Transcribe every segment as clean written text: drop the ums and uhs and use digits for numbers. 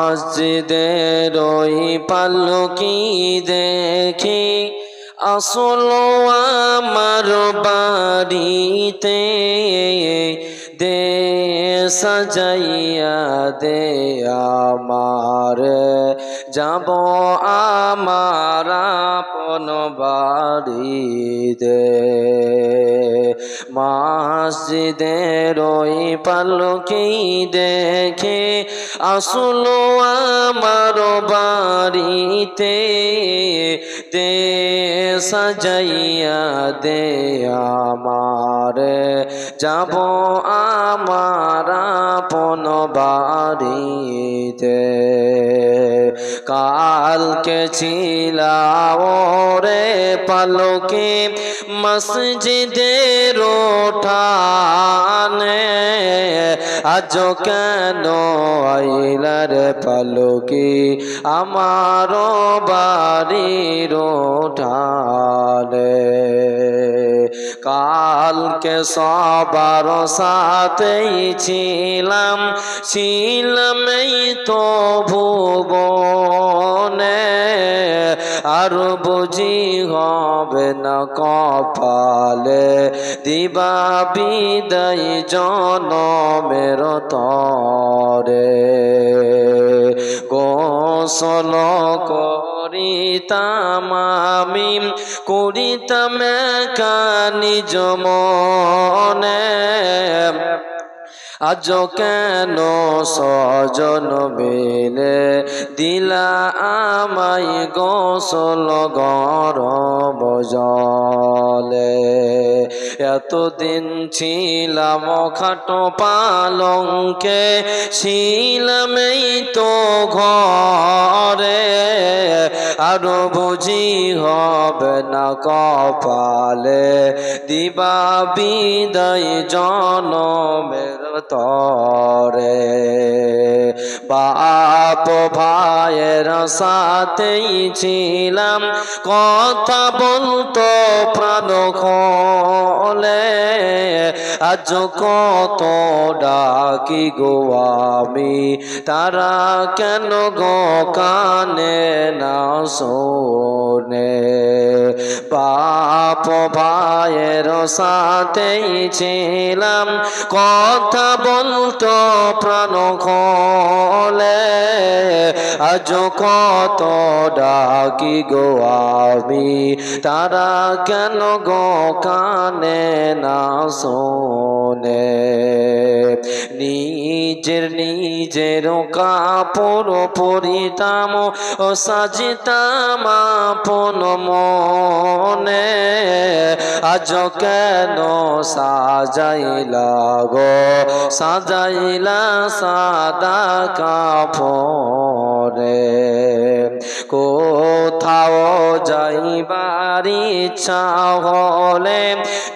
মসজিদের ওই পালকি দেখি আসলো আমার বাড়িতে, দে সাজাইয়া দে আমার, যাব আমার আপন বাড়িতে। মসজিদের ওই পালকি দেখে আসলো আমার বাড়িতে, দে সাজাইয়া দে আমার, যাব আমার আপন বাড়িতে। কালকে ছিলাম রে পালকে মসজিদের ওঠানে, আজ কেন আইলার পালকি আমার বাড়ির ওঠানে। কালকে সবার সাথেই ছিলাম, ছিলাম এই তো ভুবনে, আর বুঝি হবে না কপালে দিবা বিদায় জনমের তরে। গোসল করিতাম আমি, করিতাম একা নিজ মনে, আজ কেন সজন মিলে দিলা আমায় গোসল গরম জলে। এতদিন ছিলাম খাটো পালঙ্কে, ছিলাম এই তো ঘরে, আরো বুঝি হবে না কপালে দিবা বিদায় জনমের তরে। বাপ ভাইয়ের সাথেই ছিলাম, কথা বলতো প্রাণ খোলে, আজ কত ডাকি গো আমি, তারা কেন গো কানে না শোনে। বাপ ভাইয়ের সাথেই ছিলাম, কথা বলতো প্রাণ খোলে, আজ কত ডাকি গো আমি, তারা কেন গো কানে না শোনে। নিজের কাপড় পরিতাম ও সাজিতাম আপন মনে, আজ কেন সাজাইলা গো সাজাইলা সাদা কাপড়ে। কোথাও যাইবার ইচ্ছা হলে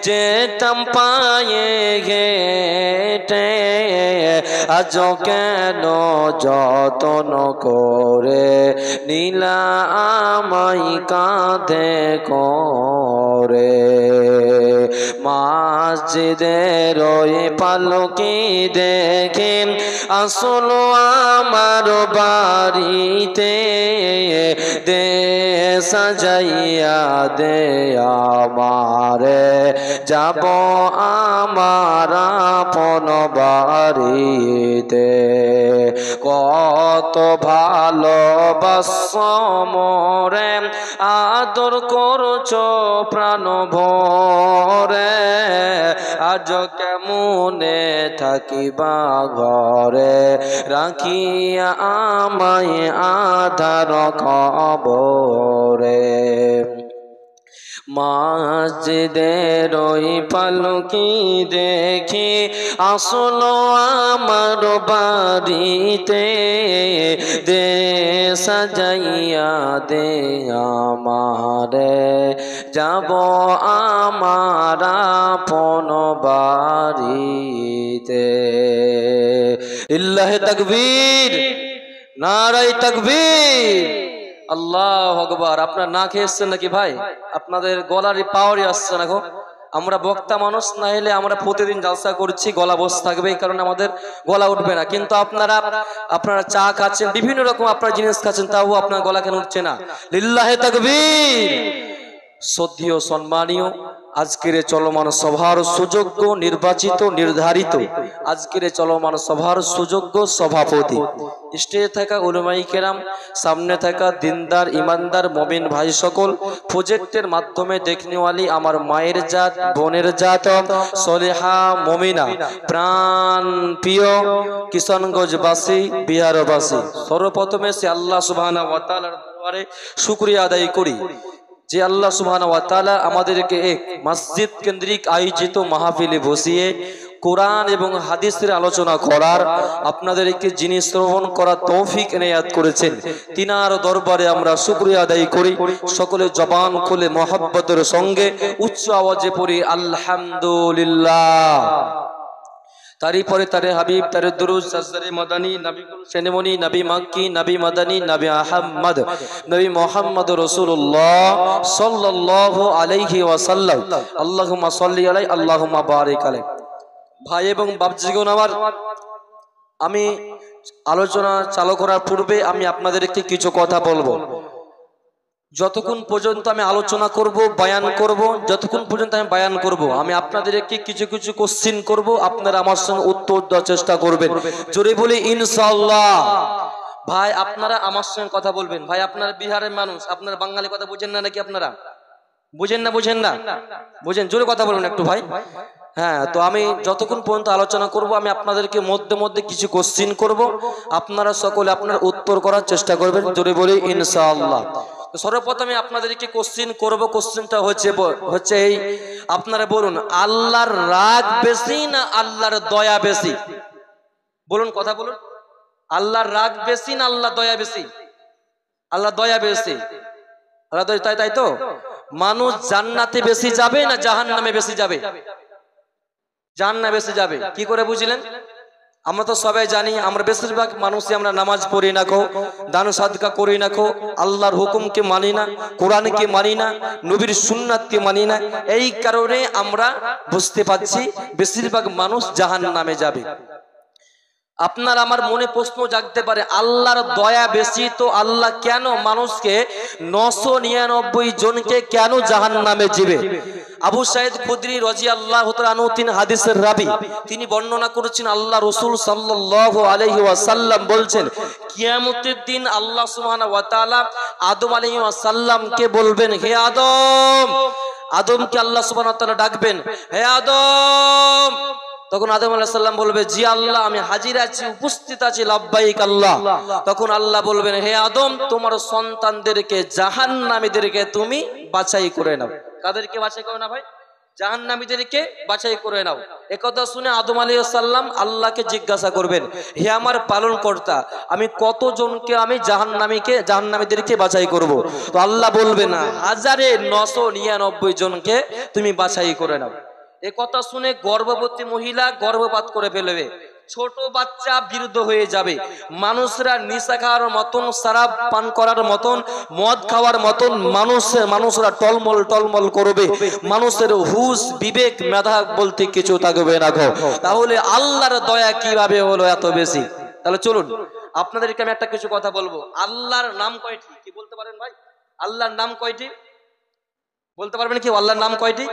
যেতাম পায়ে হেঁটে, আজ কেন যতন করে নীলা আমায় কাঁধে করে। মসজিদের ওই পালকি দেখে আসলো আমার বাড়িতে, দে সাজাইয়া দে আমারে, যাব আমার আপন বাড়িতে। কত ভালোবাসো মোরে, আদর করছো প্রাণ ভরে, আজ কেমনে থাকিবা ঘরে রাখিয়া আমায় আধার কবরে। মসজিদের ওই পালকি দেখি আসলো আমার বাড়িতে, দে সাজাইয়া দে আমারে, যাব আমার আপন বাড়িতে। লিল্লাহি তাকবীর, নারায়ে তাকবীর, আল্লাহু আকবার। আপনার না খেয়ে এসছেন নাকি ভাই? আপনাদের গলারই পাওয়ারই আসছে না গো। আমরা বক্তা মানুষ না হলে আমরা প্রতিদিন জালসা করছি, গলা বস থাকবে, এই কারণে আমাদের গলা উঠবে না। কিন্তু আপনারা চা খাচ্ছেন, বিভিন্ন রকম আপনারা জিনিস খাচ্ছেন, তাও আপনার গলা কেন উঠছে না? লিল্লাহে তাকবীর। শ্রদ্ধেয় সম্মানীয় আজকের চলমান সভার সুযোগ্য নির্বাচিত নির্ধারিত আজকের চলমান সভার সুযোগ্য সভাপতি, স্টেজে থাকা উলামায়ে কেরাম, সামনে থাকা দিনদার ইমানদার মুমিন ভাই সকল, প্রজেক্টের মাধ্যমে দেখনেওয়ালি আমার মায়ের জাত, বোনের জাত, সলেহা মুমিনা, প্রাণ প্রিয় কিশনগঞ্জবাসী, বিহারবাসী, সর্বপ্রথমে সে আল্লাহ সুবহানাহু ওয়া তাআলার দরবারে শুকরিয়া আদায় করি যে আল্লাহ সুবহানাহু ওয়া তাআলা আমাদেরকে এক মসজিদ কেন্দ্রিক আয়োজিত মাহফিলে বসিয়ে কোরআন এবং হাদিসের আলোচনা করার, আপনাদেরকে যিনি শ্রবণ করার তৌফিক এনায়াত করেছেন, তিনার দরবারে আমরা শুকরিয়া আদায় করি। সকলে জবান খুলে মহব্বতের সঙ্গে উচ্চ আওয়াজে পড়ি আলহামদুলিল্লাহ। তারই পরে তারে হাবিব, তারে দুরুদ, সাজদারে মাদানী, নবী সেনেমনি, নবী মাক্কি, নবী মাদানী, নবী আহমদ, নবী মুহাম্মদ রাসূলুল্লাহ সাল্লাল্লাহু আলাইহি ওয়াসাল্লাম। আল্লাহুম্মা সাল্লি আলাইহি, আল্লাহুম্মা বারিক আলাইহি। ভাই এবং বাপজিগণ আমার, আমি আলোচনা চালু করার পূর্বে আমি আপনাদেরকে কিছু কথা বলবো। যতক্ষণ পর্যন্ত আমি আলোচনা করব, বয়ান করব, যতক্ষণ পর্যন্ত আমি বয়ান করব, আমি আপনাদেরকে কিছু কিছু কোশ্চেন করব, আপনারা আমার সঙ্গে উত্তর দেওয়ার চেষ্টা করবেন। জোরে বলি ইনশাআল্লাহ। ভাই আপনারা আমার সঙ্গে কথা বলবেন। ভাই আপনারা বিহারের মানুষ, আপনারা বাঙালি কথা বুঝেন না নাকি? আপনারা বুঝেন না? বুঝেন? জোরে কথা বলুন একটু ভাই। হ্যাঁ, তো আমি যতক্ষণ পর্যন্ত আলোচনা করব, আমি আপনাদেরকে মধ্যে মধ্যে কিছু কোশ্চেন করব, আপনারা সকলে আপনার উত্তর করার চেষ্টা করবেন। জোরে বলি ইনশাআল্লাহ। সর্বপ্রথমে আপনাদেরকে কোশ্চেন করব। কোশ্চেনটা হচ্ছে এই, আপনারা বলুন আল্লাহর রাগ বেশি না আল্লাহর দয়া বেশি? বলুন, কথা বলুন। আল্লাহর রাগ বেশি না আল্লাহর দয়া বেশি? আল্লাহর দয়া বেশি। আল্লাহ দয়া, তাই তো। মানুষ জান্নাতে বেশি যাবে না জাহান্নামে বেশি যাবে? জান্নাতে বেশি যাবে। কি করে বুঝলেন? আমরা তো সবাই জানি, আমরা বেশিরভাগ মানুষই আমরা নামাজ পড়ি না কো, দান সাদকা করি না কো, আল্লাহর হুকুমকে মানি না, কোরআনকে মানি না, নবীর সুন্নাতকে মানি না। এই কারণে আমরা বুঝতে পারছি বেশিরভাগ মানুষ জাহান্নামে যাবে। আপনার আমার মনে প্রশ্ন জাগতে পারে, আল্লাহর দয়া বেশি তো আল্লাহ কেন মানুষকে 999 জনকে কেন জাহান্নামে দিবে? আবু সাঈদ খুদরি রাদিয়াল্লাহু তাআলা আনহু, তিনি হাদিসের রাবী, তিনি বর্ণনা করেছেন আল্লাহ রাসূল সাল্লাল্লাহু আলাইহি ওয়াসাল্লাম বলছেন, কিয়ামতের দিন আল্লাহ সুবহানাহু ওয়া তাআলা আদম আলাইহিস সালামকে বলবেন, হে আদম। আদমকে আল্লাহ সুবহানাহু ওয়া তাআলা ডাকবেন, হে আদম। তখন আদম আলাইহিস সালাম বলবে, জি আল্লাহ, আমি হাজির আছি, উপস্থিত আছি, লাব্বাইক আল্লাহ। তখন আল্লাহ বলবেন, হে আদম, তোমার সন্তানদেরকে জাহান্নামীদেরকে তুমি বাছাই করে নাও। কাদেরকে বাছাই করে নাও ভাই? জাহান্নামীদেরকে বাছাই করে নাও। একথা শুনে আদম আলাইহিস সালাম আল্লাহকে জিজ্ঞাসা করবেন, হে আমার পালনকর্তা, আমি কতজনকে আমি জাহান্নামীদেরকে বাছাই করব? তো আল্লাহ বলবেন, 1999 জনকে তুমি বাছাই করে নাও। একথা শুনে গর্ভবতী মহিলা গর্ভপাত করে ফেলবে, ছোট বাচ্চা বৃদ্ধ হয়ে যাবে, মানুষরা নেশা খাওয়ার মতন, শরাব পান করার মতন, মদ খাওয়ার মতন মানুষরা টলমল করবে, মানুষের হুশ বিবেক মেধা বলতে কিছু থাকবে না গো। তাহলে আল্লাহর দয়া কিভাবে হলো এত বেশি? তাহলে চলুন আপনাদেরকে আমি একটা কিছু কথা বলবো। আল্লাহর নাম কয়টি? কি বলতে পারেন ভাই? আল্লাহর নাম কয়টি বলতে পারবেন কি? আল্লাহর নাম কয়টি?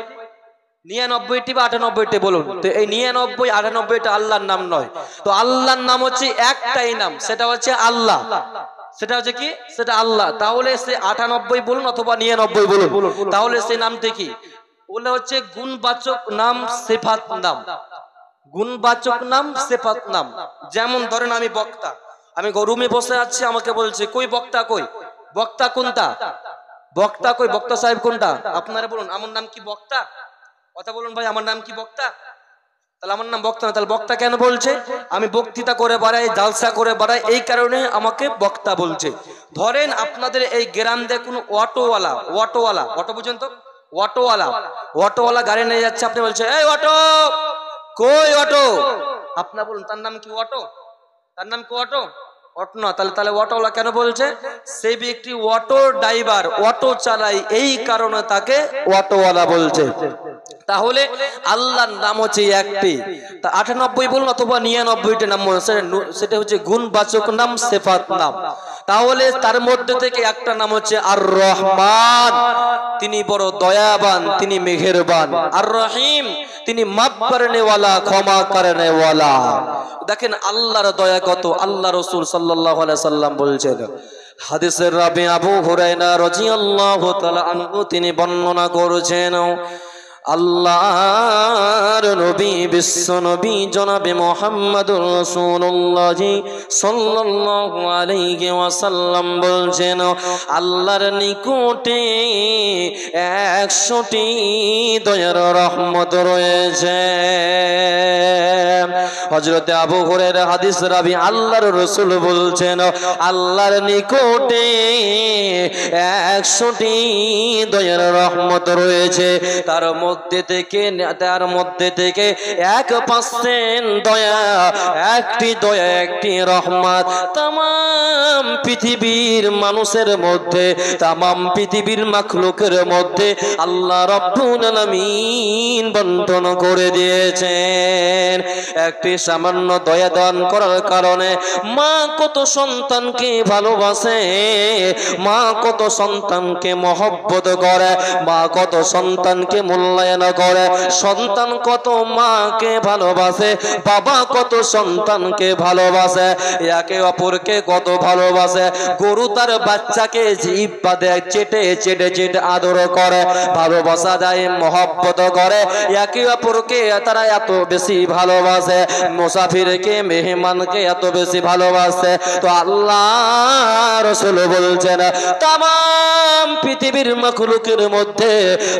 99টি বা 98টি বলুন তো। এই 99 98টা আল্লাহর নাম নয়। তো আল্লাহর নাম হচ্ছে একটাই নাম, সেটা হচ্ছে আল্লাহ। সেটা হচ্ছে কি? সেটা আল্লাহ। তাহলে সে 98 বলুন অথবা 99 বলুন, তাহলে সেই নামটি কি? ওটা হচ্ছে গুণবাচক নাম, সিফাত নাম। গুণবাচক নাম, সিফাত নাম। যেমন ধরেন আমি বক্তা, আমি রুমে বসে আছি, আমাকে বলছে কই বক্তা, কই বক্তা কোনটা? বক্তা কই? বক্তা সাহেব কোনটা? আপনারা বলুন, আমার নাম কি বক্তা? কথা বলুন ভাই, আমার নাম কি বক্তা? তাহলে আমার নাম বক্তা না। তাহলে বক্তা কেন বলছে? আমি বক্তৃতা করে বেড়াই, জালসা করে বেড়াই, এই কারণে আমাকে বক্তা বলছে। ধরেন আপনাদের এই গ্রাম দিয়ে কোনো অটোওয়ালা, অটো বুঝেন তো? অটোওয়ালা গাড়ি নিয়ে যাচ্ছে, আপনি বলছে এই অটো, কই অটো? আপনার বলুন তার নাম কি অটো? তার নাম কি অটো? অটো না, তাহলে তাহলে অটোওয়ালা কেন বলছে? সেই ব্যক্তি অটো ড্রাইভার, অটো চালায়, এই কারণে তাকে অটোওয়ালা বলছে। তাহলে আল্লাহর নাম হচ্ছে একটি, তা 98 বলুন অথবা 99টা নাম, সেটা হচ্ছে গুণবাচক নাম, সিফাত নাম। তাহলে তার মধ্যে থেকে একটা নাম হচ্ছে আর রহমান, তিনি বড় দয়াবান, তিনি মেহেরবান। আর রহিম, তিনি মাফ করনে ওয়ালা, ক্ষমা করনে ওয়ালা। দেখেন আল্লাহর দয়া কত। আল্লাহ রাসূল সাল্লাল্লাহু আলাইহি সাল্লাম বলছেন, হাদিসের রাবি আবু হুরায়রা রাদিয়াল্লাহু তাআলা আনহু তিনি বর্ণনা করেছেন, আল্লাহর নবী, বিশ্ব নবী জনাবে মুহাম্মদুর রাসূলুল্লাহ সাল্লাল্লাহু আলাইহি ওয়াসাল্লাম বলছেন, আল্লাহর নিকটে 100টি দয়ার রহমত রয়েছে। হযরতে আবু হুরায়রা হাদিস রাবি, আল্লাহর রাসূল বলছেন, আল্লাহর নিকটে 100টি দয়ার রহমত রয়েছে। তার মধ্যে থেকে 1% দয়া, একটি দয়া, একটি রহমত তামাম পৃথিবীর মানুষের মধ্যে, তামাম পৃথিবীর মাখলুকের মধ্যে আল্লাহ রাব্বুল আলামিন বন্টন করে দিয়েছেন। একটি সামান্য দয়া দান করার কারণে মা কত সন্তানকে ভালোবাসে, মা কত সন্তানকে মহব্বত করে, মা কত সন্তানকে মূল্যায়ন করে, সন্তান কত মাকে ভালোবাসে, বাবা কত সন্তানকে ভালোবাসে, একে অপরকে কত ভালোবাসে। গরু তার বাচ্চাকে জিহ্বা দেয়, চেটে চেটে চেটে আদর করে, ভালোবাসা দেয়, মহব্বত করে, একে অপরকে তারা এত বেশি ভালোবাসে। মুসাফিরকে, মেহমানকে এত বেশি ভালোবাসে। তো আল্লাহ রাসূল বলছেন, তামাম পৃথিবীর মাখলুকের মধ্যে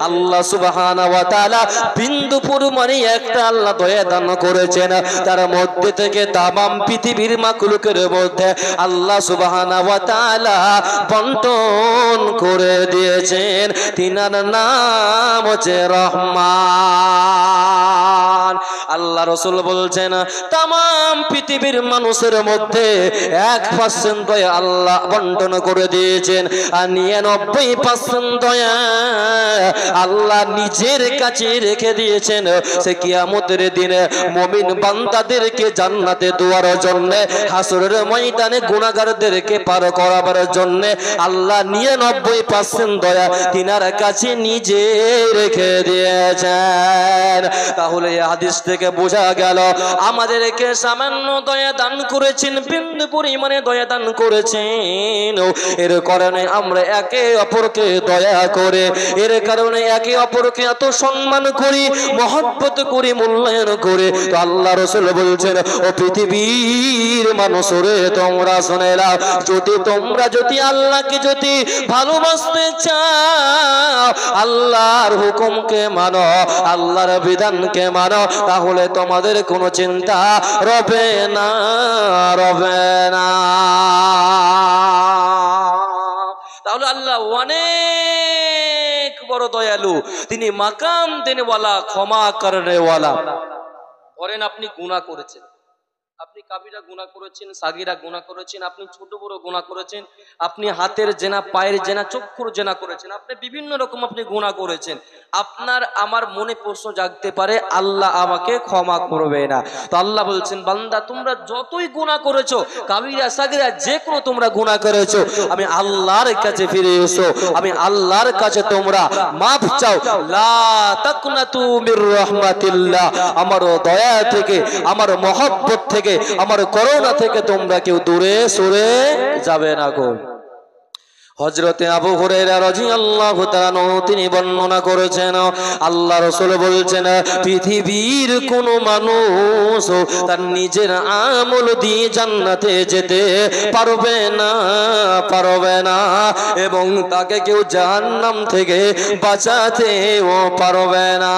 আল্লাহ সুবহানাহু ওয়া তাআলা বিন্দু পরিমাণে একটা আল্লাহ দয়া দান করেছেন। তার মধ্যে থেকে তামাম পৃথিবীর মাখলুকের মধ্যে আল্লাহ সুবহানাহু ওয়া তাআলা বন্টন করে দিয়েছেন। তিনার নাম হচ্ছে রহমান। আল্লাহ রাসূল বলছেন, তামাম পৃথিবীর মানুষের মধ্যে 1% দয়া আল্লাহ বন্টন করে দিয়েছেন, আর 99% দয়া আল্লাহ নিজের কাছে রেখে দিয়েছেন। সে কিয়ামতের দিনে মুমিন বান্দাদেরকে জান্নাতে দেওয়ার জন্য, হাসরের ময়দানে গুনাহগারদেরকে পার করাবার জন্য আল্লাহ 99% দয়া তিনার কাছে নিজে রেখে দিয়েছেন। তাহলে এই হাদিস থেকে বোঝা গেল, আমাদেরকে সামান্য দয়া দান করেছেন, বিন্দু পরিমাণে দয়া দান করেছেন। এর কারণে আমরা একে অপরকে দয়া করে, এর কারণে একে অপরকে এত সম্মান করি, মহব্বত করি, মূল্যায়ন করে। তো আল্লাহ রাসূল বলছেন, ও পৃথিবীর মানুষরে তোমরা শুনে নাও, তোমরা যদি আল্লাহকে যদি ভালোবাসতে চাও, আল্লাহর হুকুমকে মানো, আল্লাহর বিধানকে মানো, তাহলে তোমাদের কোনো চিন্তা রবে না, রবে না। তাহলে আল্লাহ অনেক বড় দয়ালু, তিনি মাকাম দেনেওয়ালা, ক্ষমা করনেওয়ালা। ধরেন আপনি গুনাহ করেছেন, আপনি কাবিরা গুনাহ করেছেন, সাগীরা গুনাহ করেছেন, আপনি ছোট বড় গুনাহ করেছেন, আপনি হাতের জেনা, পায়ের জেনা, চক্ষুর জেনা করেছেন, আপনি বিভিন্ন রকম আপনি গুনাহ করেছেন। আপনার আমার মনে প্রশ্ন জাগতে পারে, আল্লাহ আমাকে ক্ষমা করবে না। তো আল্লাহ বলছেন, বান্দা তোমরা যতই গুনাহ করেছো, কাবিরা সাগীরা যে কোনো তোমরা গুনাহ করেছো, আমি আল্লাহর কাছে ফিরে এসো, আমি আল্লাহর কাছে তোমরা মাফ চাও। লা তাকনাতু মির রাহমাতিল্লাহ, আমার দয়া থেকে, আমার মহব্বত থেকে, আমার করুণা থেকে তোমরা কেউ দূরে সরে যাবে না গো। হযরতে আবু হুরায়রা রাদিয়াল্লাহু তাআলা তিনি বর্ণনা করেছেন, আল্লাহ রাসূল বলছেন, পৃথিবীর কোন মানুষ তার নিজের আমল দিয়ে জান্নাতে যেতে পারবে না, পারবে না, এবং তাকে কেউ জাহান্নাম থেকে বাঁচাতেও পারবে না।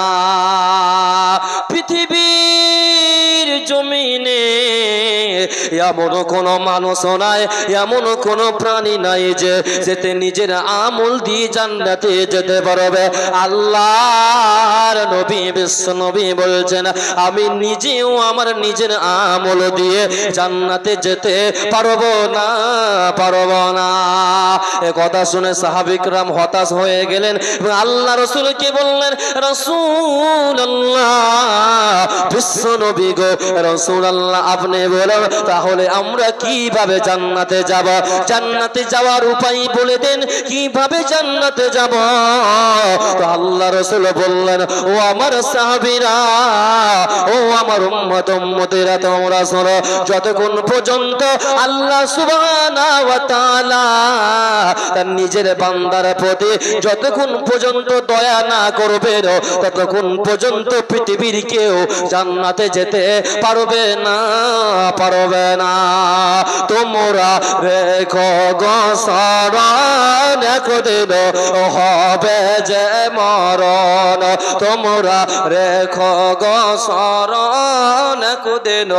পৃথিবীর জমিনে এমন কোন মানুষ নাই, এমন কোন প্রাণী নাই যে যেতে নিজের আমল দিয়ে জান্নাতে যেতে পারবে। আল্লাহর নবী বিশ্ব নবী বলছেন আমি নিজেও আমার নিজের আমল দিয়ে জান্নাতে যেতে পারবো না, পারবো না। এ কথা শুনে সাহাবী کرام হতাশ হয়ে গেলেন এবং আল্লাহ রাসূলকে বললেন রাসূলুল্লাহ, বিশ্ব নবী গো রাসূলুল্লাহ আপনি বলেন তাহলে আমরা কিভাবে জান্নাতে যাব? জান্নাতে যাওয়ার উপায় বলে দেন, কিভাবে জান্নাতে যাব? তো আল্লাহ রাসূল বললেন ও আমার সাহাবীরা, ও আমার উম্মত উম্মতেরা, তোমরা শোনো, যতক্ষণ পর্যন্ত আল্লাহ সুবহানাহু ওয়া তাআলা তার নিজের বান্দার প্রতি যতক্ষণ পর্যন্ত দয়া না করবেন ততক্ষণ পর্যন্ত পৃথিবীর কেউ জান্নাতে যেতে পারবে না, পারবে না। তোমরা রেখো গো শরণ, একদিন হবে যে মরণ। তোমরা রেখো গো শরণ, একদিন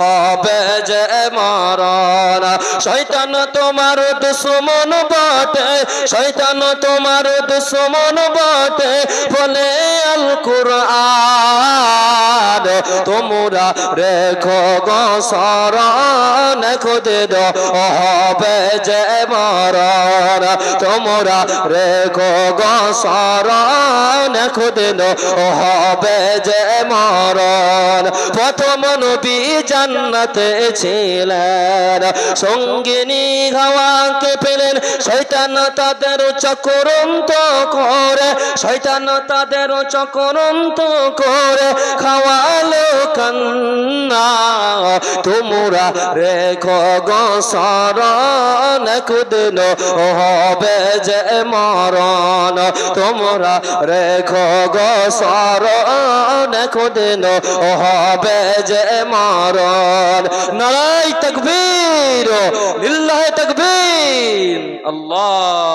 হবে যে মরণ। শয়তান তোমার দুশমন বটে, শয়তান তোমার দুশমন বটে বলে আল কুরআন। তোমরা রেখো গো শরণ, একদিন হবে যে মরণ। তোমরা রেখো গো শরণ, একদিন হবে যে মরণ। প্রথম নবী জান্নাতে ছিলেন, সঙ্গিনী হাওয়াকে পেলেন, শয়তান তাদের চক্রান্ত করে, শয়তান তাদের চক্রান্ত করে খাওয়ালো কান্না। তোমরা রেখো গো শরণ, একদিন হবে যে মরণ। তোমরা রেখো গো শরণ, একদিন হবে যে মরণ। নারায়ে তাকবীর, লিল্লাহি তাকবীর, আল্লাহ।